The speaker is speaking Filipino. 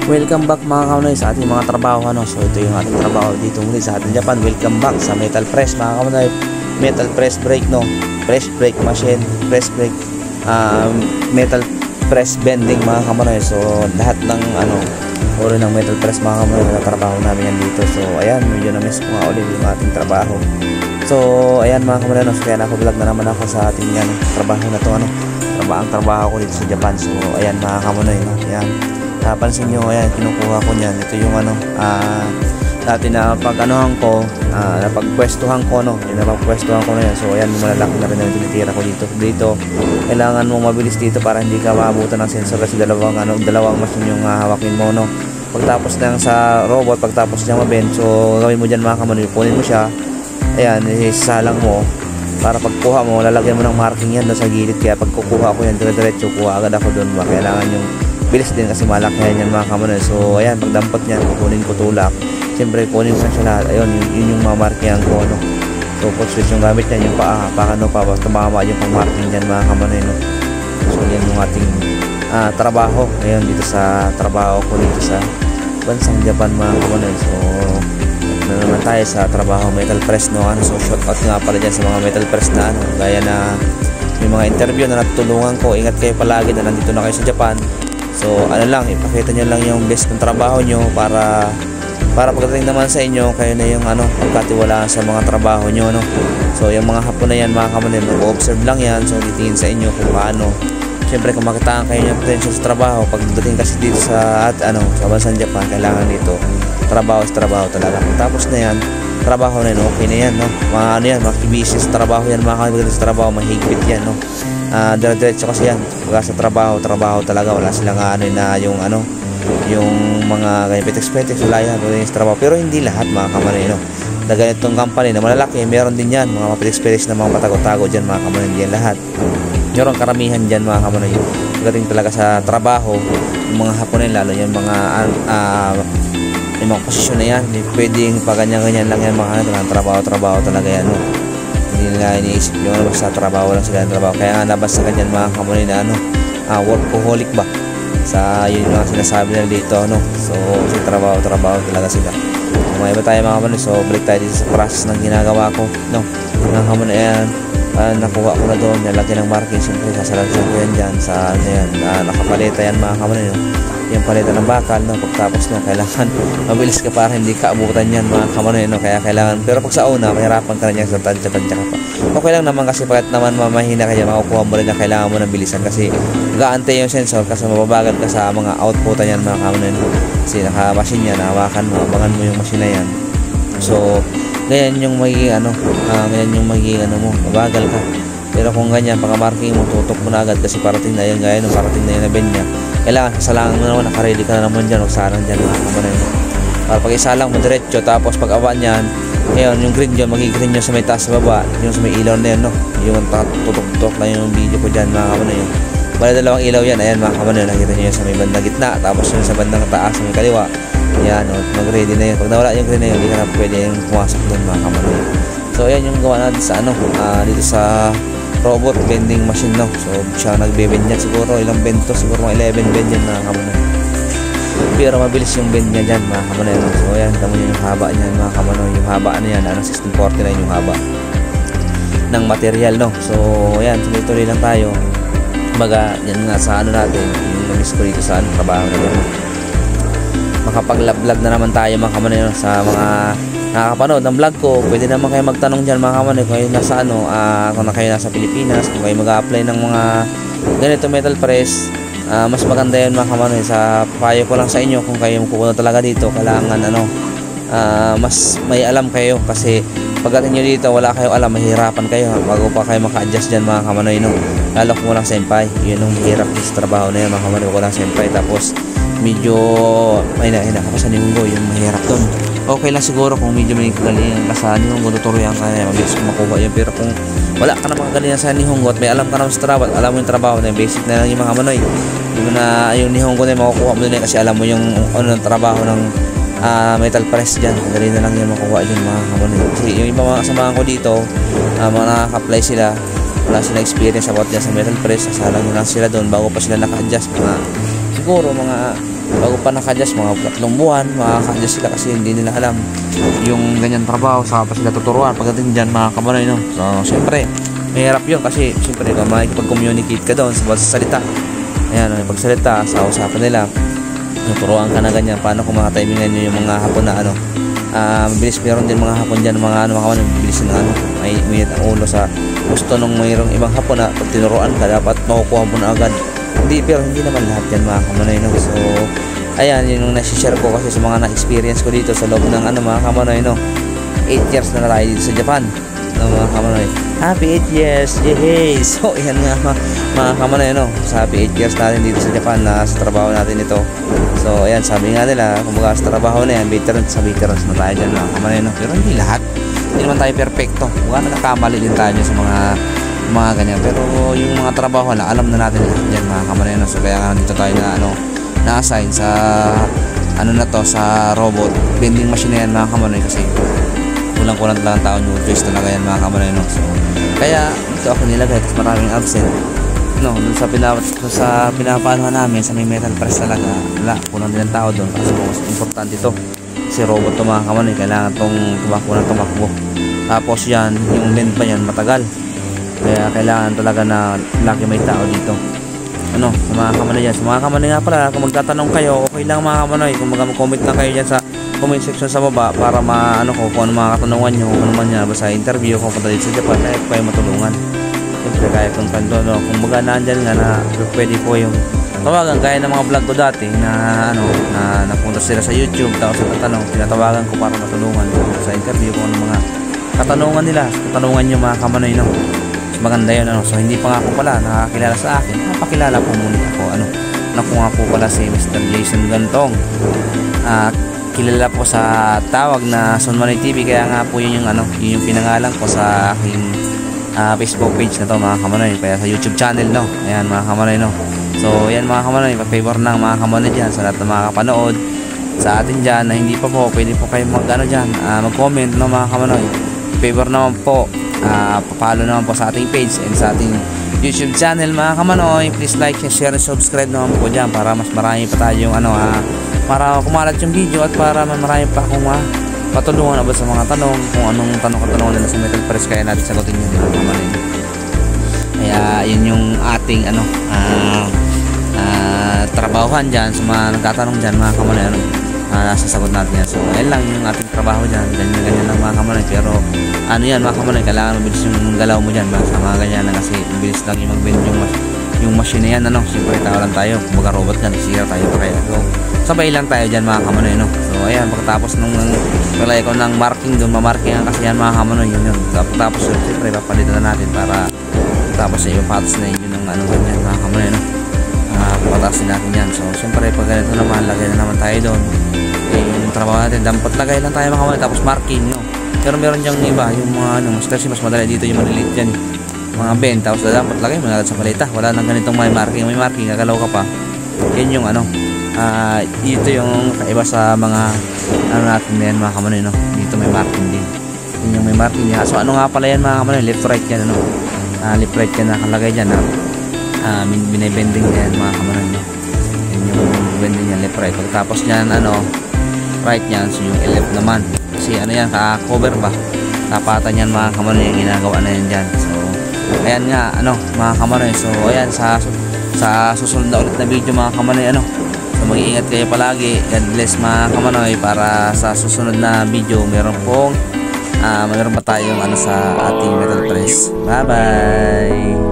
Welcome back mga kamunay sa ating mga trabaho So ito yung ating trabaho dito muli sa ating Japan. Welcome back sa metal press mga kamunay. Metal press brake press brake machine, press brake, metal press bending mga kamunay. So lahat ng uri ng metal press mga kamunay na trabaho namin yan dito. So ayan, medyo na-miss ko nga ulit yung ating trabaho. So ayan mga kamunay, so kaya naka-vlog na naman ako sa ating trabaho na to ang trabaho ko dito sa Japan. So ayan mga kamunay, ayan. Napansin nyo, ayan, kinukuha ko niyan. Ito yung dati na pag-anuhan ko, napagpwestuhan ko, yung napagpwestuhan ko na yan. So ayan, malalaki na rin na tinitira ko dito. Kailangan mo mabilis dito para hindi ka maabutan ng sensor kasi dalawang machine yung hawakin mo, Pagtapos lang sa robot, pagtapos niya mabend, so gawin mo dyan mga kamunay, kunin mo siya, ayan, isalang mo para pagkuha mo, lalagyan mo ng marking yan sa gilid. Kaya pagkukuha ko yan, dire-diretso, kuha agad ako doon. Kailangan yung bilis din kasi malakihan yan mga kamunay. So ayan, pagdampot niyan, kukunin ko tulak. Siyempre kunin ko siya lahat. Ayun, yun yung mamarkihan ko, So pag switch yung gamit niyan, yung paano pa basta tumama yung pang-marking niyan mga kamunay, So yan yung ating trabaho ngayon dito sa trabaho ko dito sa bansang Japan mga kamunay. So na naman tayo sa trabaho metal press, So shout out nga pala dyan sa mga metal press na gaya na yung mga interview na natutulungan ko. Ingat kayo palagi na nandito na kayo sa Japan. So ipakita nyo lang yung best ng trabaho nyo para pagdating naman sa inyo, kayo na yung pagkatiwalaan sa mga trabaho nyo, So yung mga hapon na yan mga kamunay, mag-observe lang yan. So titingin sa inyo kung paano. Siyempre kung makitaan kayo yung potential sa trabaho, pagdating kasi dito sa bansang Japan, kailangan dito trabaho talaga. Tapos na yan, trabaho na yan, okay na yan, mga business trabaho yan mga kamunay. Sa trabaho mahigpit yan, dire-diretso kasi yan. Pagka sa trabaho talaga, wala silang yung mga ganyan-petex wala yan sa trabaho. Pero hindi lahat mga kamunay, na ganitong company na malalaki, meron din yan mga petex na mga patago-tago dyan mga kamunay. Hindi yan lahat, meron karamihan dyan mga kamunay. Pagdating talaga sa trabaho, yung mga Haponen, lalo yung mga posisyon na yan, hindi pwedeng pa ganyan-ganyan lang yan mga trabaho talaga yan, Hindi nila iniisip yung basta trabaho lang sila ng trabaho. Kaya nga nabas sa ganyan mga kamunay na workaholic ba sa yun mga sinasabi nila dito, So kasi trabaho talaga sila. May iba tayo mga kamunay. So balik tayo dito sa process ng ginagawa ko, mga kamunay. Ayan, nakuha ko na doon, nalagyan ng marking. Siyempre sasalagyan ko yan dyan sa nakapalita yan mga kamunay, yung paleta ng bakal, pagtapos kailangan mabilis ka para hindi ka abutan yan mga kamunay, kaya kailangan, pero pag sa una mahirapan ka na yan, sa tansya ka pa. Okay lang naman kasi pagkat naman mamahina ka dyan, makukuha mo rin na kailangan mo ng bilisan kasi gaantay yung sensor kasi mababagal ka sa mga outputan yan mga kamunay, kasi naka-machine yan, hawakan mo, abangan mo yung machine na yan. So ganyan yung magiging mabagal ka. Pero kung ganyan, pagka-marking mo, tutok mo na agad kasi parating na yan, gaya parating na yan na bend niya. Kailangan sasalangan mo naman, nakaready ka na naman dyan, magsalang dyan mga kamunay. Para pag isalang mo diretso, tapos pag awa niyan, ngayon yung green yun, magiging yun sa may taas sa baba, yung sa may ilaw na yan, Yung tutok-tutok na yung video ko dyan mga kamunay. Bala dalawang ilaw yan, ayan mga kamunay, nakita nyo yan sa may bandang gitna, tapos yun sa bandang taas, sa may kaliwa. Yan, mag-ready na yan. Pag nawala yung green na yun, hindi ka na pwede yung pumasok doon mga kamunay. So ayan yung gawa natin sa dito sa robot bending machine, So siya nagbe-bend yan, siguro ilang bend to, siguro mga 11 bend yan mga kamunay. Pero mabilis yung bend niya dyan mga kamunay, So ayan, tamo nyo yung haba niyan mga kamunay. Yung haba yan, 1649 yung haba ng material, So ayan, tuloy-tuloy lang tayo. Kumbaga yan nga sa natin, yung namiss ko dito sa trabaho na doon. Makapag-vlog na naman tayo mga kamunay, sa mga nakakapanood ng vlog ko. Pwede naman kayo magtanong dyan mga kamunay kung kayo nasa kung kayo nasa Pilipinas, kung kayo mag-apply ng mga ganito metal press. Mas maganda yun mga kamunay. Sa payo ko lang sa inyo, kung kayo pupunta talaga dito, kailangan mas may alam kayo kasi pagdating nyo dito wala kayo alam, mahirapan kayo bago pa kayo maka-adjust dyan mga kamunay, Lalo kung walang senpai, yun yung mahirap sa trabaho na yun mga kamunay, walang senpai. Tapos medyo kapasa ninggo, yung mahirap doon. Okay lang siguro kung medyo may kagalingan ka sa Nihongo, tuturuan ka na mabilis makuha yun. Pero kung wala ka na kagalingan sa Nihongo at may alam ka naman sa trabaho, alam mo yung trabaho na basic na lang yung mga manoy, hindi mo na yung Nihongo na makukuha mo din kasi alam mo yung trabaho ng metal press dyan. Dali na lang yung makuha yun mga manoy. Kasi yung iba mga kasamahan ko dito, mga nakaka-apply sila, wala silang experience about dyan sa metal press, sasalang lang sila doon bago pa sila naka-adjust. Siguro mga bago pa naka-adjust, mga 3 buwan, makaka-adjust sila kasi hindi nila alam yung ganyan trabaho, saka pa sila tuturuan pagdating dyan mga kamanoy, no? So syempre mahirap yun kasi syempre makikipag-communicate ka doon sa salita. Ayan, pagsalita sa usapan nila, tuturuan ka na ganyan paano kung mga timingan nyo yung mga hapon na ano, mabilis. Meron din mga hapon dyan mga ano, mga kamanoy, mabilis na ano, may minute ang ulo sa gusto nung mayroong ibang hapon na pag tinuruan ka dapat makukuha mo na agad. Pero hindi naman lahat yan mga kamanoy, no? So ayan, yun yung nasi-share ko kasi sa mga na-experience ko dito sa loob ng ano mga kamanoy, no? 8 years na tayo dito sa Japan, no, mga kamanoy. Happy 8 years, yay! So ayan nga mga kamanoy, no? Sa happy 8 years natin dito sa Japan na sa trabaho natin ito. So ayan, sabi nga nila kumbaga sa trabaho na yan, veterans na tayo dyan mga kamanoy, no? Pero hindi lahat, hindi naman tayo perfecto. Huwag nakakamali din tayo sa mga ganyan, pero yung mga trabaho na alam na natin lahat dyan mga kamanoy, no? So kaya nga dito tayo na ano, na-assign sa ano na to, sa robot vending machine na yan mga kamanoy, kasi kulang-kulang talagang tao nyo, choice talaga yan mga kamanoy, no? So kaya dito ako nilagay, tapos maraming absent, no? Dun sa pinapaanohan namin sa may metal press talaga, wala, kulang din ang tao doon kasi mas importante ito kasi robot to mga kamanoy, kailangan tong tumakbo. Tapos yan, yung length pa yan matagal, kaya kailangan talaga na laki may tao dito, ano, sa mga kamanoy dyan. Sa mga kamanoy nga pala, kung magtatanong kayo, okay lang mga kamanoy, kung mag-comment lang kayo dyan sa comment section sa baba para maano ko kung ano mga katanungan nyo, kung ano man yan, basta interview kung punta dito sa Japan, kaya ko kayo matulungan. Siyempre kaya kung kanto, no, kung baga nandyan nga na pwede po yung tawagan, kaya ng mga vlog ko dati na ano, na napunta sila sa YouTube, tapos tatanong, tinatawagan ko para matulungan sa interview kung ano mga katanungan nila, katanungan nyo mga kamanoy, no? So, maganda yun, ano. So hindi pa nga po pala nakakilala sa akin, napakilala po muna ako, ano, naku nga po pala si Mr. Jason Gantong, kilala po sa tawag na Sonmanay TV, kaya nga po yun yung ano, yun yung pinangalan ko sa aking Facebook page na to mga kamanoy, kaya sa YouTube channel, no? Ayan mga kamanoy, no? So ayan mga kamanoy, pa-favor ng mga kamanoy dyan sa lahat ng mga kapanood sa atin dyan na hindi pa po, pwede po kayo mag-ano dyan, mag-comment, no mga kamanoy. Favor naman po, papalo naman po sa ating page and sa ating YouTube channel mga kamanoy. Please like, share, and subscribe naman po dyan para mas marami pa tayong ano, para kumalat yung video at para marami pa akong patulungan ba sa mga tanong, kung anong katanungan nila sa metal press, kaya natin sagutin yun mga kamanoy. Kaya yun yung ating ano, trabahohan dyan sa mga nagtatanong dyan mga kamanoy, ano, sasagot natin yan. So ayun lang yung ating trabaho dyan, ganyan lang mga kamanoy. Pero ano yan mga kamanoy, kailangan mabilis yung galaw mo dyan sa mga ganyan na, kasi mabilis lang yung mag-bend yung machine na yan, ano. Siyempre tao lang tayo, kumbaga robot yan, sira tayo pa kaya. So sabay lang tayo dyan mga kamanoy, no. So ayan, pagkatapos nung nalagay ko ng marking doon, mamarking kasi yan mga kamanoy, yun. Pagkatapos yun, siyempre papalitan na natin para tapos ay ipapatos na yun ng ano ganyan mga kamanoy, no. Patasin natin yan. So siyempre pag ganito naman, lagay na naman tayo doon. Yung trabaho natin, dapat lagay lang tayo mga kamanoy, tapos marking, no. Pero meron dyang iba, yung mga ano, kasi mas madali dito yung maliliit dyan, mga bend, tapos dapat lagay mo na sa palita. Wala nang ganitong may marking, gagalaw ka pa. Yan yung ano, dito yung kaiba sa mga ano natin na yan mga kamanoy, no. Dito may marking din, yun yung may marking yan. So ano nga pala yan mga kamanoy, left right yan, ano. Left right yan nakalagay dyan, binibending yan mga kamanoy, no. Yun yung bending yan, left right. Pagkatapos yan ano, right yan, so yung left naman, kasi ano yan, cover ba, tapatan yan mga kamanoy, yung ginagawa na yan dyan. So ayan nga ano mga kamanoy, so ayan sa susunod na ulit na video mga kamanoy, ano. So mag-iingat kayo palagi, God bless mga kamanoy. Para sa susunod na video meron pa tayong ano sa ating metal press. Bye bye.